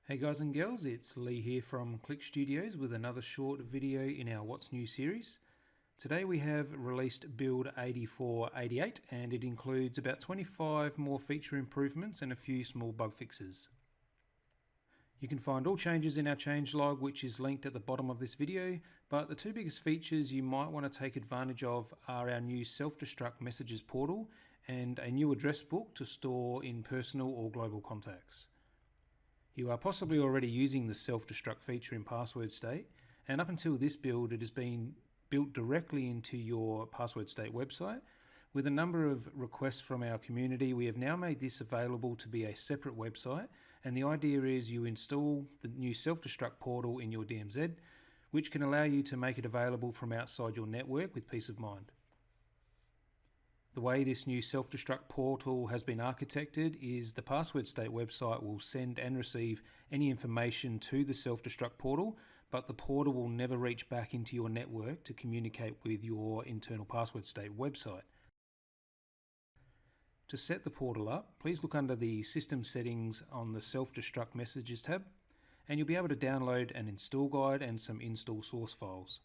Hey guys and girls, it's Lee here from Click Studios with another short video in our What's New series. Today we have released build 8488 and it includes about 25 more feature improvements and a few small bug fixes. You can find all changes in our changelog, which is linked at the bottom of this video, but the two biggest features you might want to take advantage of are our new Self-Destruct messages portal and a new address book to store in personal or global contacts. You are possibly already using the Self-Destruct feature in Passwordstate, and up until this build it has been built directly into your Passwordstate website. With a number of requests from our community, we have now made this available to be a separate website, and the idea is you install the new Self-Destruct portal in your DMZ, which can allow you to make it available from outside your network with peace of mind. The way this new Self-Destruct portal has been architected is the Passwordstate website will send and receive any information to the Self-Destruct portal, but the portal will never reach back into your network to communicate with your internal Passwordstate website. To set the portal up, please look under the System Settings on the Self-Destruct Messages tab, and you'll be able to download an install guide and some install source files.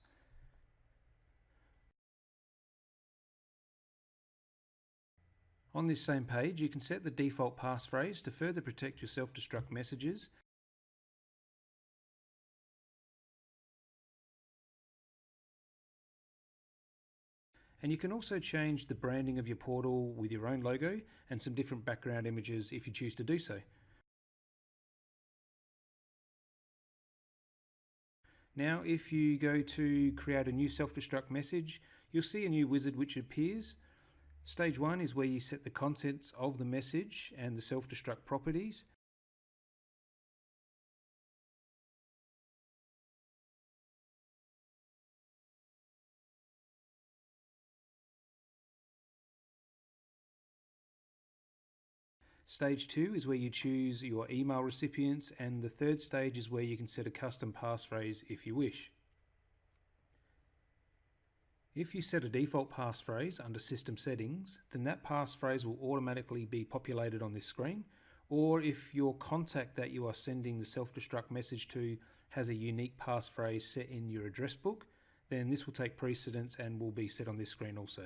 On this same page, you can set the default passphrase to further protect your self-destruct messages. And you can also change the branding of your portal with your own logo and some different background images if you choose to do so. Now, if you go to create a new self-destruct message, you'll see a new wizard which appears. Stage 1 is where you set the contents of the message and the self-destruct properties. Stage 2 is where you choose your email recipients, and the third stage is where you can set a custom passphrase if you wish. If you set a default passphrase under System Settings, then that passphrase will automatically be populated on this screen, or if your contact that you are sending the self-destruct message to has a unique passphrase set in your address book, then this will take precedence and will be set on this screen also.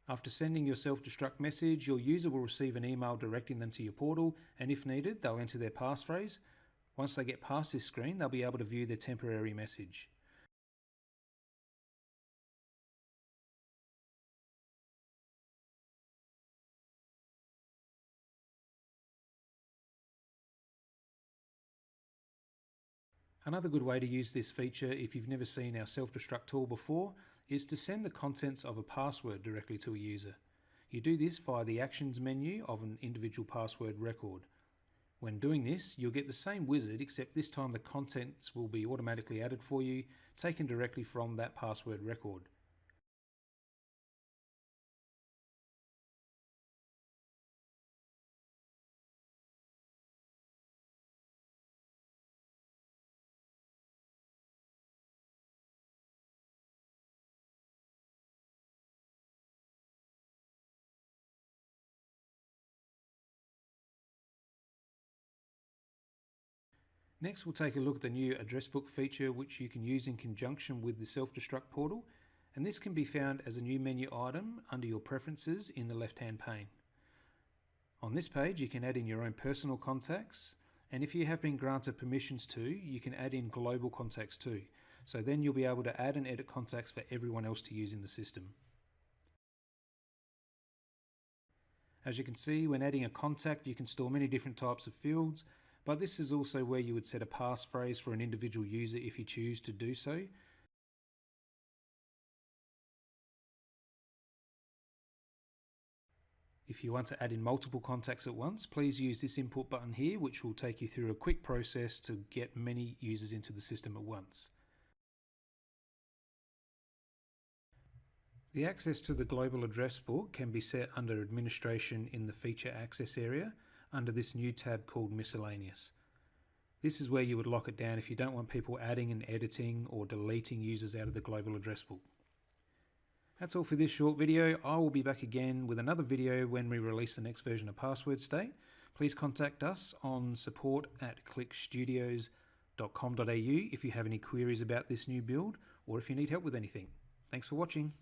After sending your self-destruct message, your user will receive an email directing them to your portal, and if needed, they'll enter their passphrase. Once they get past this screen, they'll be able to view their temporary message. Another good way to use this feature, if you've never seen our self-destruct tool before, is to send the contents of a password directly to a user. You do this via the Actions menu of an individual password record. When doing this, you'll get the same wizard, except this time the contents will be automatically added for you, taken directly from that password record. Next, we'll take a look at the new address book feature, which you can use in conjunction with the self-destruct portal, and this can be found as a new menu item under your preferences in the left-hand pane. On this page, you can add in your own personal contacts, and if you have been granted permissions to, you can add in global contacts too. So then you'll be able to add and edit contacts for everyone else to use in the system. As you can see, when adding a contact, you can store many different types of fields, but this is also where you would set a passphrase for an individual user if you choose to do so. If you want to add in multiple contacts at once, please use this input button here, which will take you through a quick process to get many users into the system at once. The access to the global address book can be set under Administration in the Feature Access area under this new tab called Miscellaneous. This is where you would lock it down if you don't want people adding and editing or deleting users out of the global address book. That's all for this short video. I will be back again with another video when we release the next version of Passwordstate. please contact us on support@clickstudios.com.au if you have any queries about this new build or if you need help with anything. Thanks for watching.